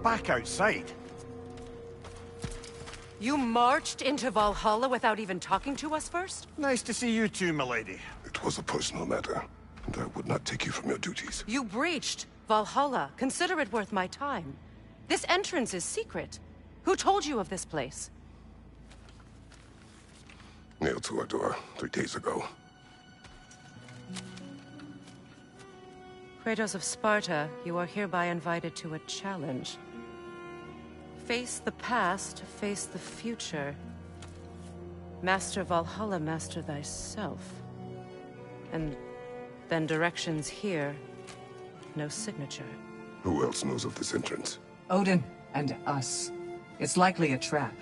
back outside. You marched into Valhalla without even talking to us first? Nice to see you too, milady. It was a personal matter, and I would not take you from your duties. You breached Valhalla. Consider it worth my time. This entrance is secret. Who told you of this place? Nailed to our door 3 days ago. Kratos of Sparta, you are hereby invited to a challenge. Face the past, face the future. Master Valhalla, master thyself. And then directions here, no signature. Who else knows of this entrance? Odin and us. It's likely a trap.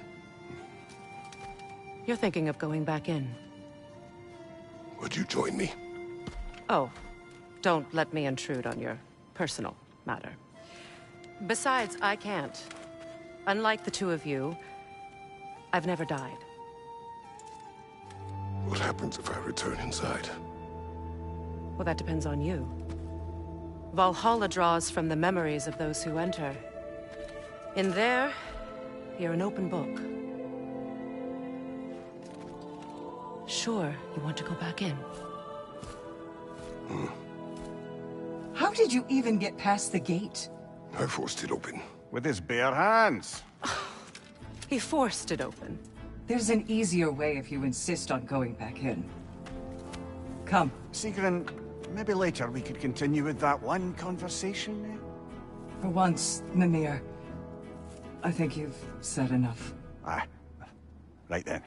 You're thinking of going back in. Would you join me? Oh, don't let me intrude on your personal matter. Besides, I can't. Unlike the two of you, I've never died. What happens if I return inside? Well, that depends on you. Valhalla draws from the memories of those who enter. In there, you're an open book. Sure, you want to go back in. How did you even get past the gate? I forced it open. With his bare hands. He forced it open. There's an easier way if you insist on going back in. Come. Sigrun, maybe later we could continue with that one conversation, eh? For once, Mimir, I think you've said enough. Aye. Right then.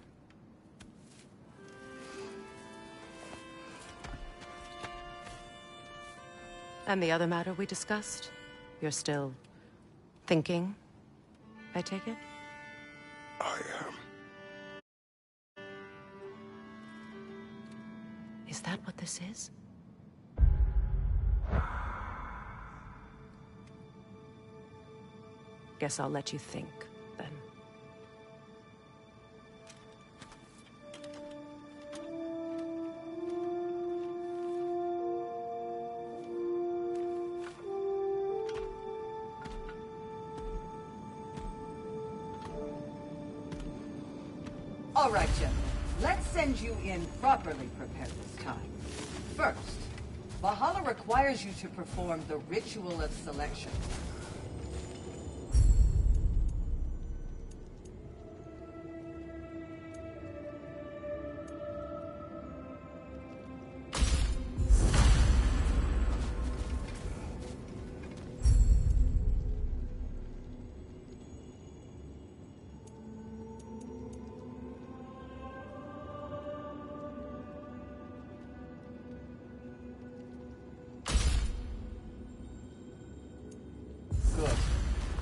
And the other matter we discussed? You're still thinking, I take it? I am. Is that what this is? Guess I'll let you think, then. All right, gentlemen. Let's send you in properly prepared this time. First, Valhalla requires you to perform the ritual of selection.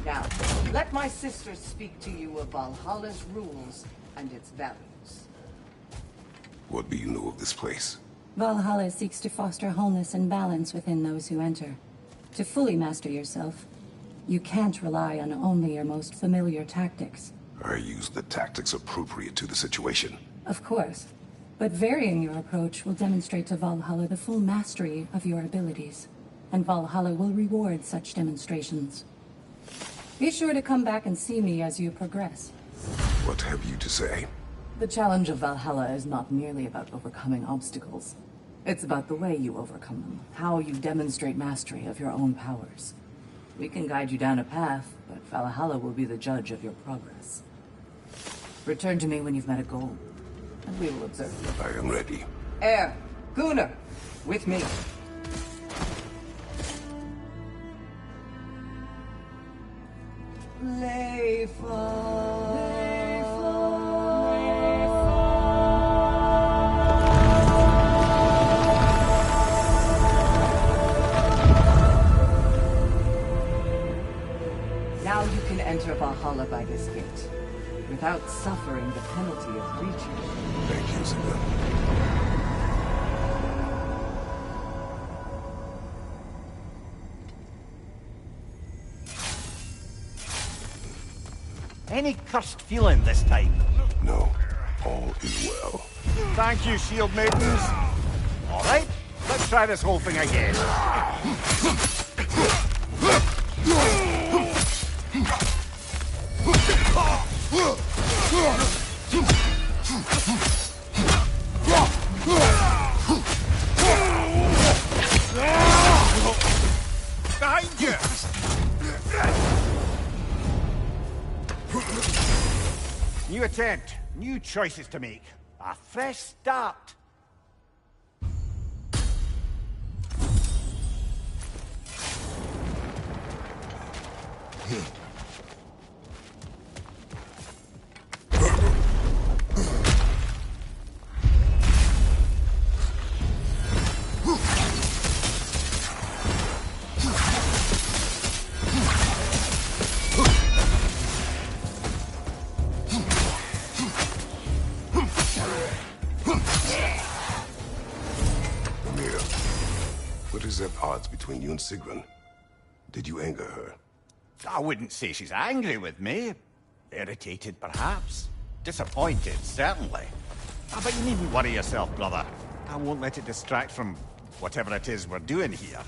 Now, let my sisters speak to you of Valhalla's rules and its values. What do you know of this place? Valhalla seeks to foster wholeness and balance within those who enter. To fully master yourself, you can't rely on only your most familiar tactics. I use the tactics appropriate to the situation. Of course, but varying your approach will demonstrate to Valhalla the full mastery of your abilities, and Valhalla will reward such demonstrations. Be sure to come back and see me as you progress. What have you to say? The challenge of Valhalla is not merely about overcoming obstacles. It's about the way you overcome them, how you demonstrate mastery of your own powers. We can guide you down a path, but Valhalla will be the judge of your progress. Return to me when you've met a goal, and we will observe you. I am ready. Air, Gunnar, with me. Now you can enter Valhalla by this gate, without suffering the penalty of breaching. Thank you, Sigrun. Any cursed feeling this time? No, all is well. Thank you, shield maidens. All right, let's try this whole thing again. New attempt, new choices to make. A fresh start. What is at odds between you and Sigrun? Did you anger her? I wouldn't say she's angry with me. Irritated, perhaps. Disappointed, certainly. But you needn't worry yourself, brother. I won't let it distract from whatever it is we're doing here.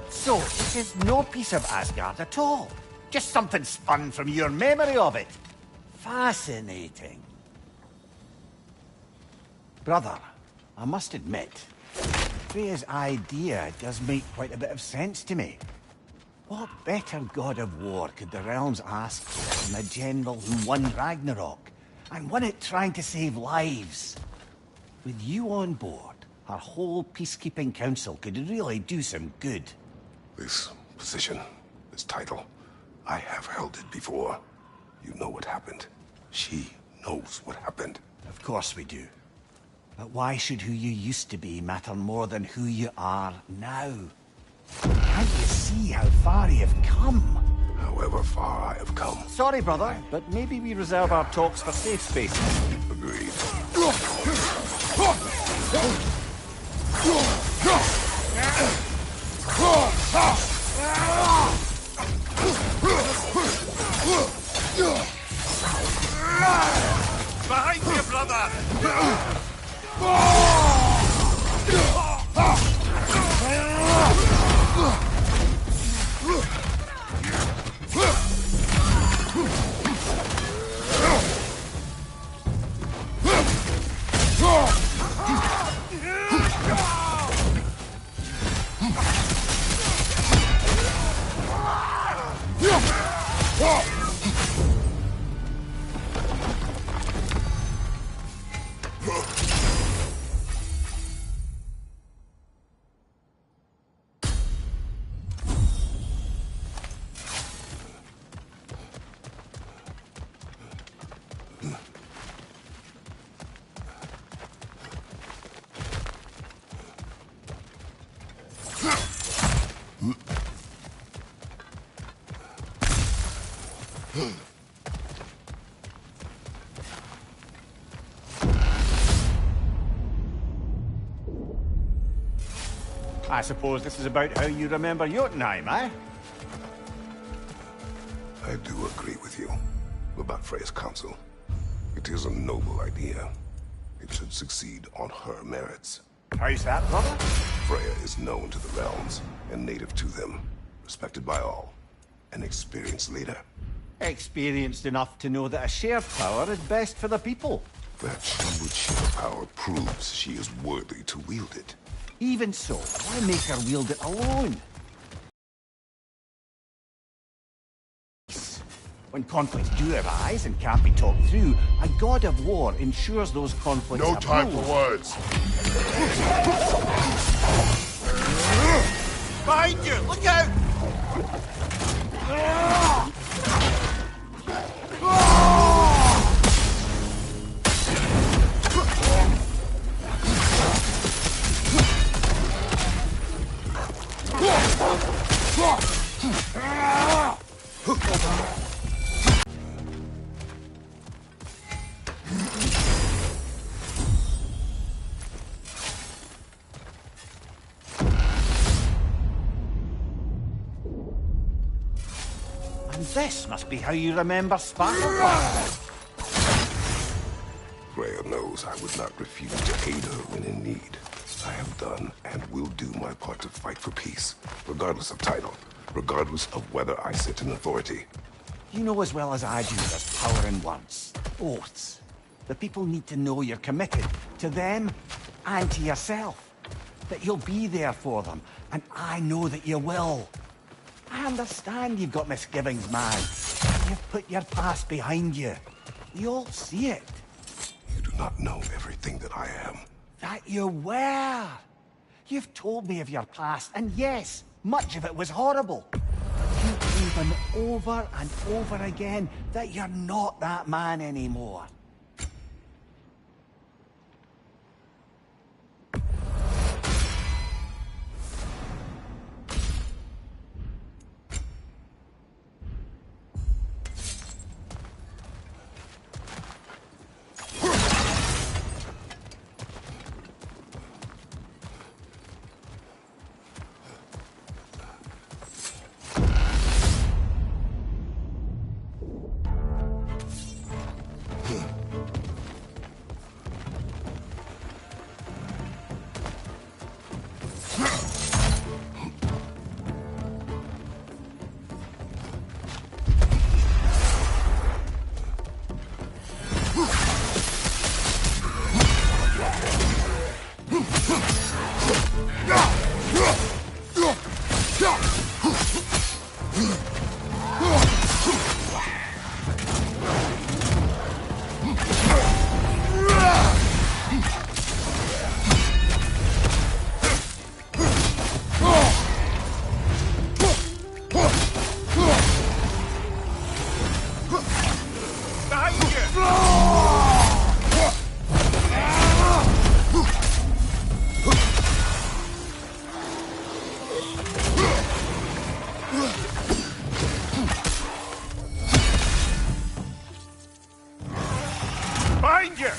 So, this is no piece of Asgard at all. Just something spun from your memory of it. Fascinating. Brother, I must admit, Freya's idea does make quite a bit of sense to me. What better god of war could the realms ask for than a general who won Ragnarok, and won it trying to save lives? With you on board, our whole peacekeeping council could really do some good. This position, this title, I have held it before. You know what happened. She knows what happened. Of course we do. But why should who you used to be matter more than who you are now? Can't you see how far you've come? However far I have come. Sorry, brother, but maybe we reserve our talks for safe spaces. Agreed. Behind you, brother! I suppose this is about how you remember Jotunheim, eh? I do agree with you about Freya's council. It is a noble idea. It should succeed on her merits. How's that, brother? Freya is known to the realms and native to them, respected by all. An experienced leader. Experienced enough to know that a shared power is best for the people. That she would share power proves she is worthy to wield it. Even so, why make her wield it alone? When conflicts do arise and can't be talked through, a god of war ensures those conflicts No are time for ruled. words. Behind you! Look out! And this must be how you remember Sparta. Freya knows I would not refuse to aid her when in need. I have done and will do my part to fight for peace, regardless of title, regardless of whether I sit in authority. You know as well as I do there's power in words. Oaths. The people need to know you're committed. To them, and to yourself. that you'll be there for them, and I know that you will. I understand you've got misgivings, man. You've put your past behind you. We all see it. You do not know everything that I am. That you were. You've told me of your past, and yes, much of it was horrible. You've proven over and over again that you're not that man anymore. Behind you!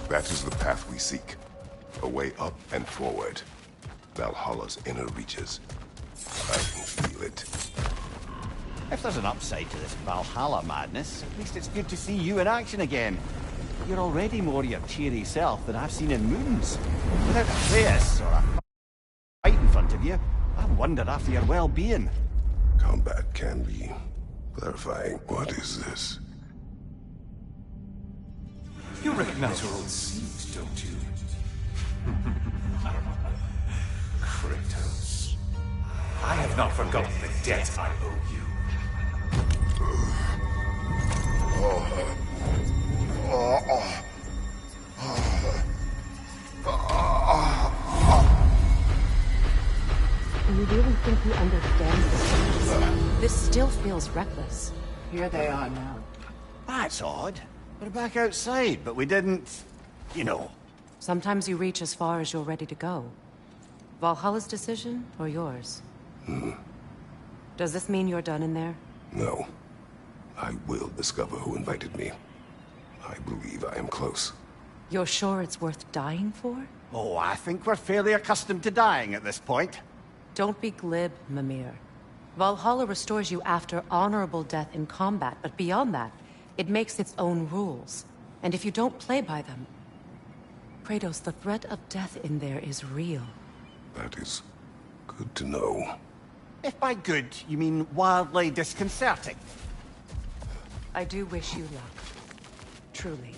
That is the path we seek. A way up and forward. Valhalla's inner reaches. I can feel it. If there's an upside to this Valhalla madness, at least it's good to see you in action again. You're already more your cheery self than I've seen in moons. Without a face or a fight in front of you, I wonder after your well-being. Combat can be clarifying. What is this? You recognize your old seat, don't you? Kratos. I have not forgotten the debt I owe you. You really think he understands this? This still feels reckless. Here they are now. That's odd. We're back outside, but we didn't... you know. Sometimes you reach as far as you're ready to go. Valhalla's decision, or yours? Does this mean you're done in there? No. I will discover who invited me. I believe I am close. You're sure it's worth dying for? Oh, I think we're fairly accustomed to dying at this point. Don't be glib, Mimir. Valhalla restores you after honorable death in combat, but beyond that, it makes its own rules. And if you don't play by them... Kratos, the threat of death in there is real. That is good to know. If by good, you mean wildly disconcerting. I do wish you luck. Truly.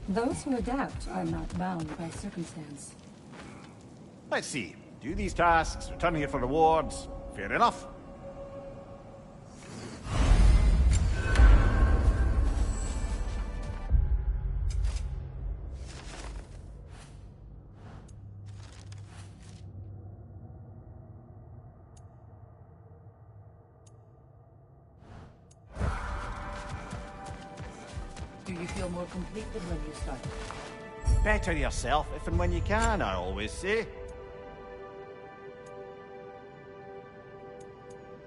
Those who adapt are not bound by circumstance. Let's see. Do these tasks, return here for rewards. Fair enough. Do you feel more complete than when you started? Better yourself if and when you can, I always say.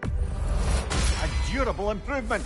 A durable improvement.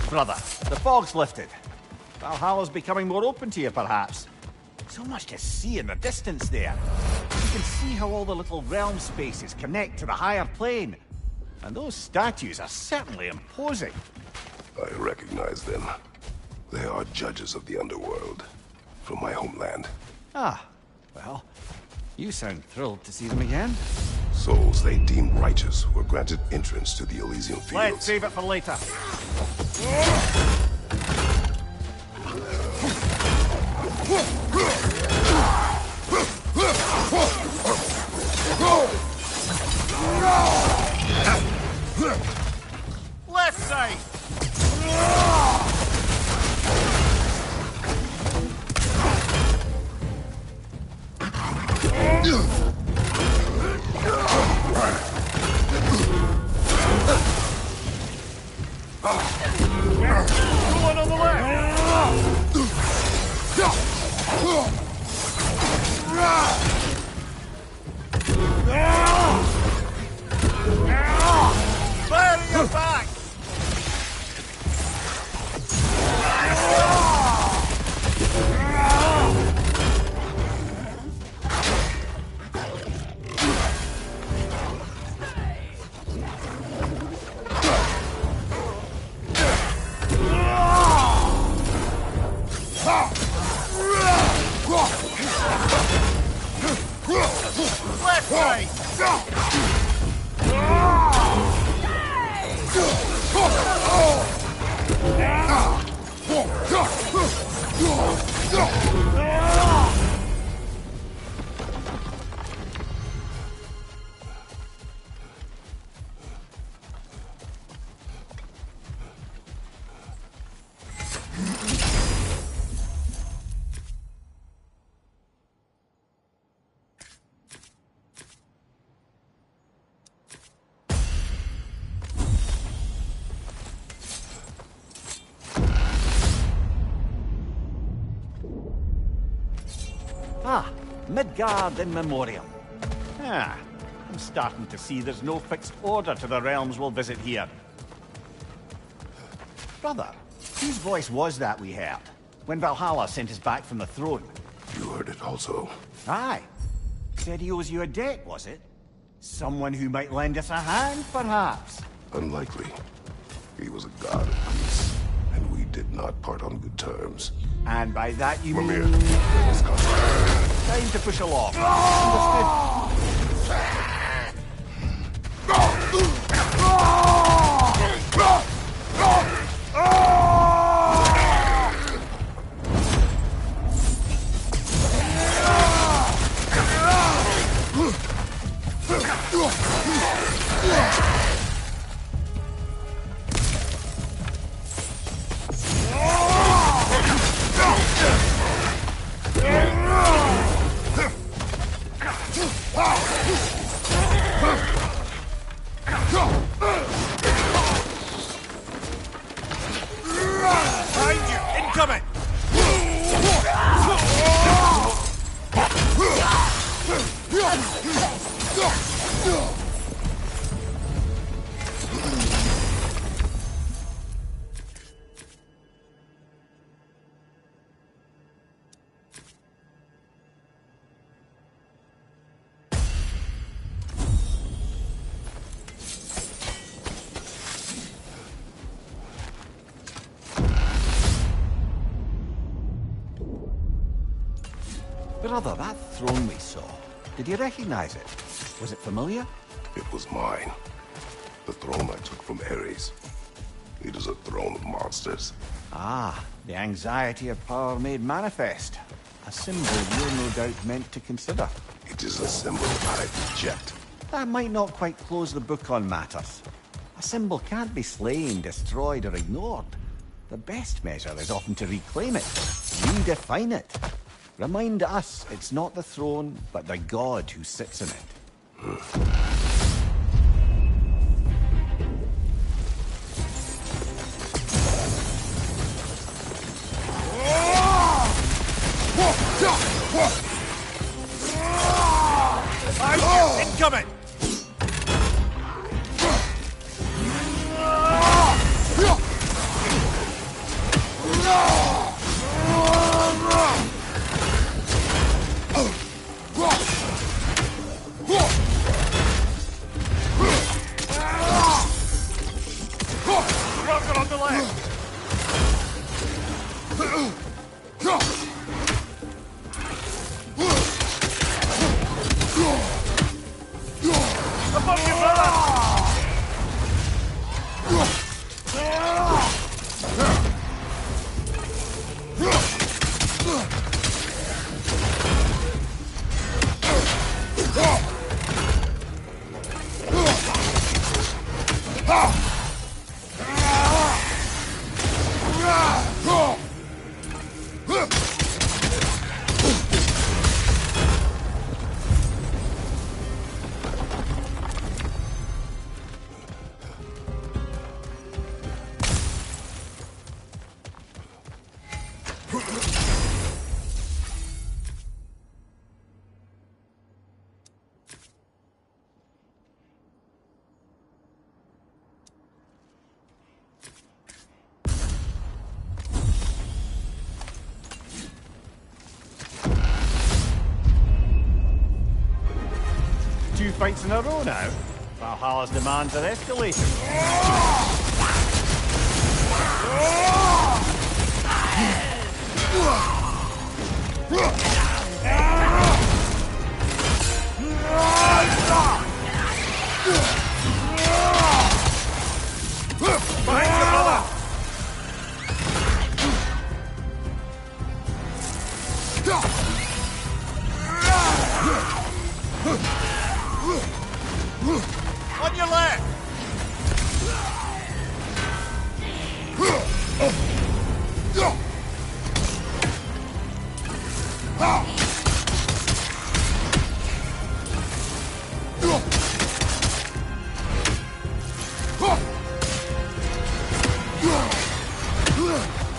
brother. The fog's lifted. Valhalla's becoming more open to you, perhaps. So much to see in the distance there. You can see how all the little realm spaces connect to the higher plane. And those statues are certainly imposing. I recognize them. They are judges of the underworld. From my homeland. Ah, well, you sound thrilled to see them again. Souls they deemed righteous were granted entrance to the Elysian Fields. Let's save it for later. Left side! One on the left! Fire in your back! Left side! Ah, Midgard in Memoriam. Ah, I'm starting to see there's no fixed order to the realms we'll visit here. Brother, whose voice was that we heard when Valhalla sent us back from the throne? You heard it also. Aye. Said he owes you a debt, was it? Someone who might lend us a hand, perhaps? Unlikely. He was a god of peace, and we did not part on good terms. And by that you Mimir, mean... let us contact. Time to push along. Understood. Behind you! Incoming! Brother, that throne we saw, did you recognize it? Was it familiar? It was mine. The throne I took from Ares. It is a throne of monsters. Ah, the anxiety of power made manifest. A symbol you're no doubt meant to consider. It is a symbol I reject. That might not quite close the book on matters. A symbol can't be slain, destroyed, or ignored. The best measure is often to reclaim it, redefine it. Remind us it's not the throne, but the god who sits in it. Incoming! fights in a row now. Valhalla's demands are escalating. Behind you, brother! On your left!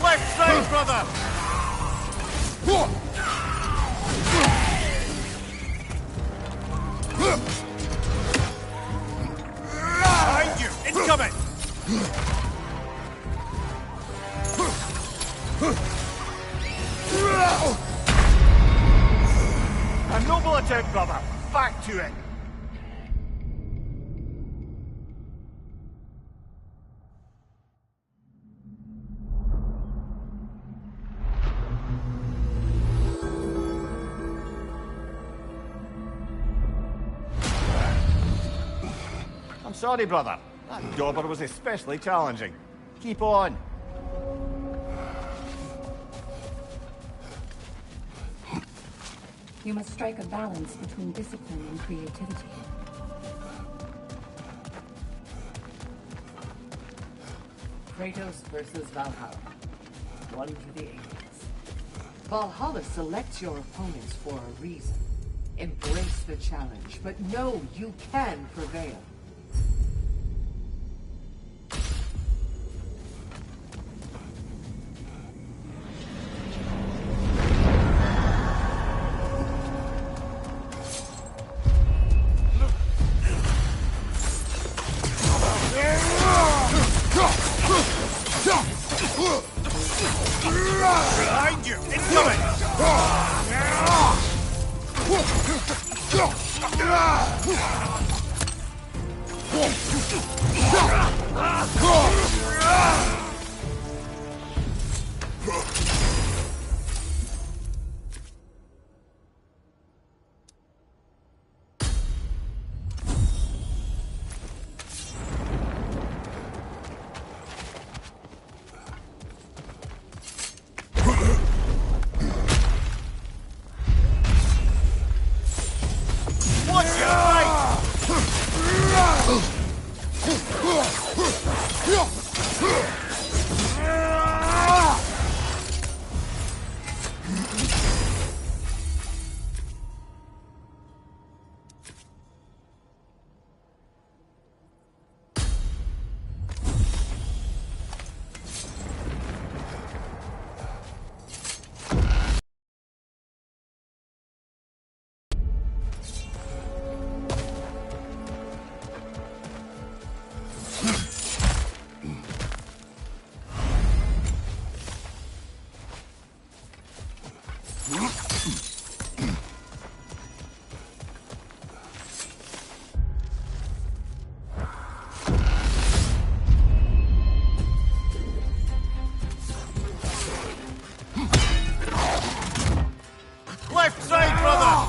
Left side, brother! Behind you! Incoming! A noble attempt, brother. Back to it. I'm sorry, brother. That dauber was especially challenging. Keep on. You must strike a balance between discipline and creativity. Kratos versus Valhalla. One for the ages. Valhalla selects your opponents for a reason. Embrace the challenge, but know you can prevail. Behind you! Incoming! Left side, brother!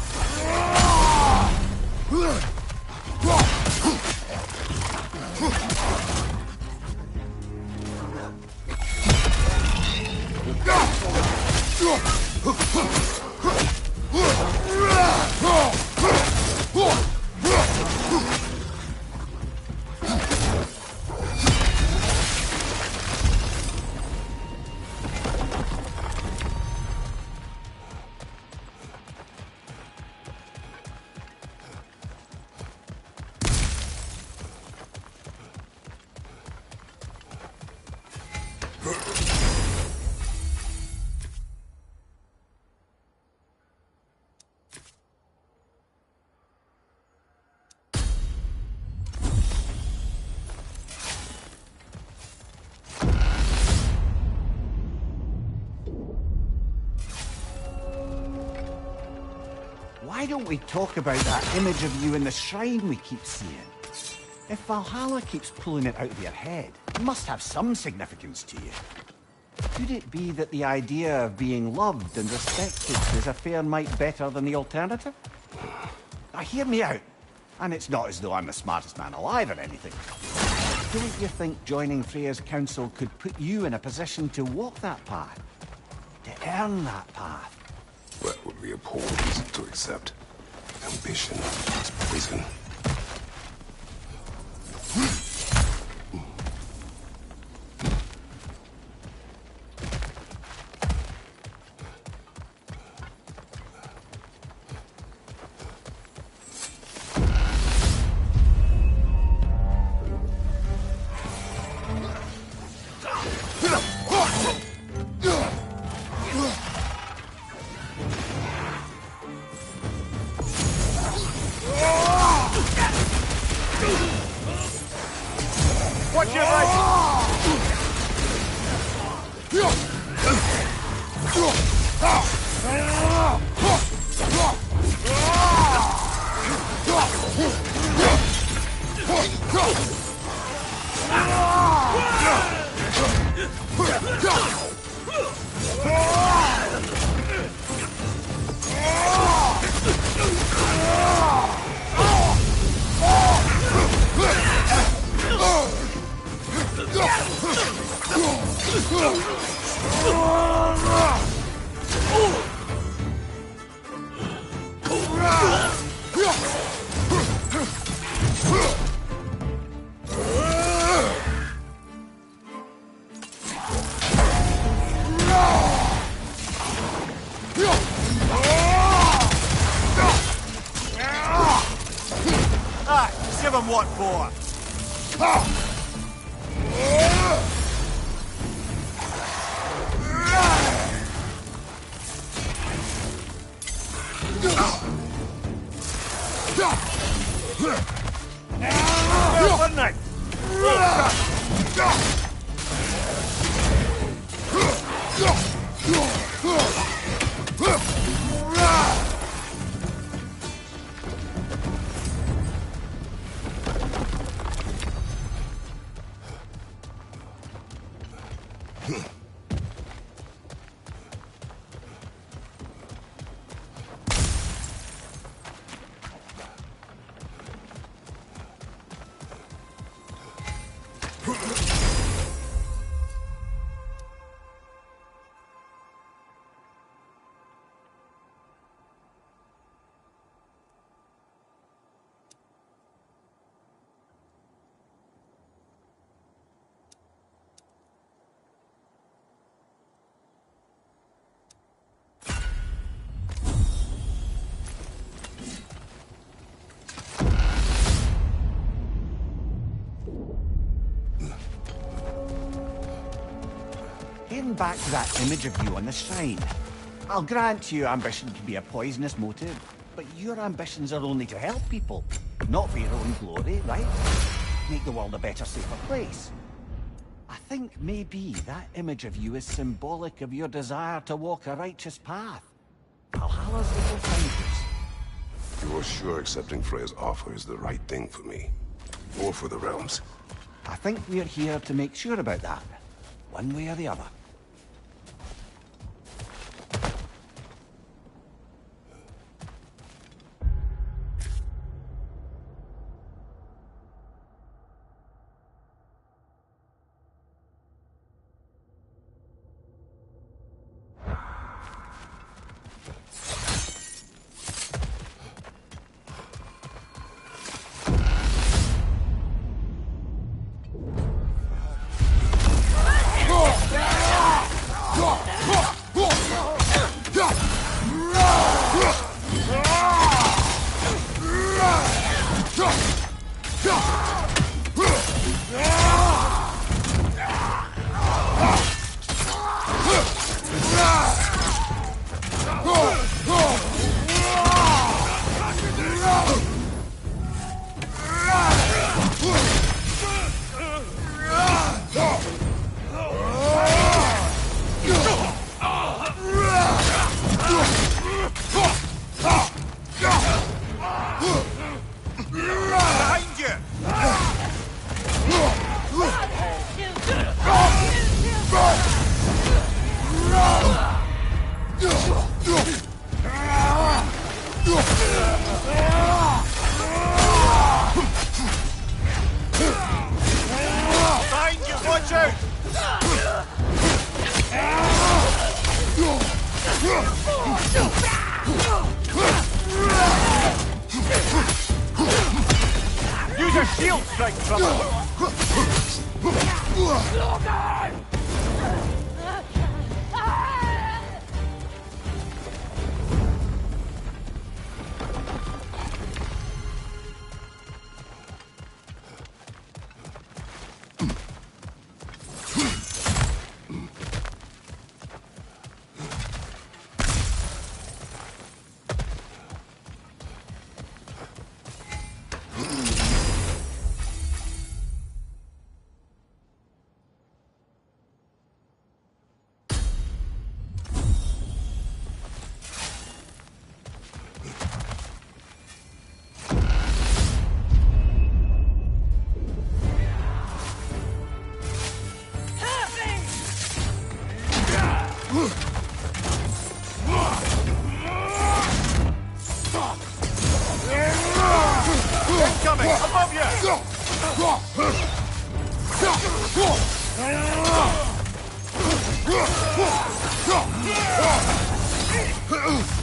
why don't we talk about that image of you in the shrine we keep seeing? If Valhalla keeps pulling it out of your head, it must have some significance to you. Could it be that the idea of being loved and respected is a fair mite better than the alternative? Now hear me out. And it's not as though I'm the smartest man alive or anything. Don't you think joining Freya's council could put you in a position to walk that path? To earn that path? That would be a poor reason to accept. Ambition is poison. Watch your right! Give him what for! Good night! Getting back to that image of you on the shrine. I'll grant you ambition can be a poisonous motive, but your ambitions are only to help people, not for your own glory, right? Make the world a better, safer place. I think maybe that image of you is symbolic of your desire to walk a righteous path. Valhalla's little finders. You're sure accepting Freya's offer is the right thing for me? Or for the realms? I think we're here to make sure about that, one way or the other. Shield strike, brother! Incoming! Above you!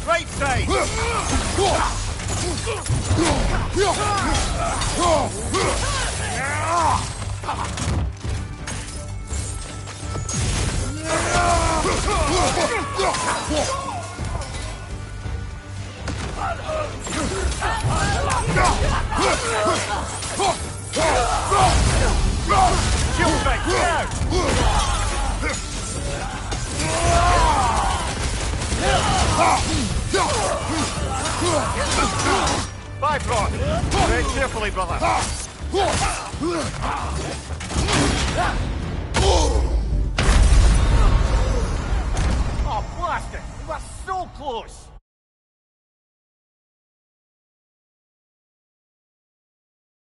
Right side! Shield strike, now! Bifrost! Tread carefully, brother!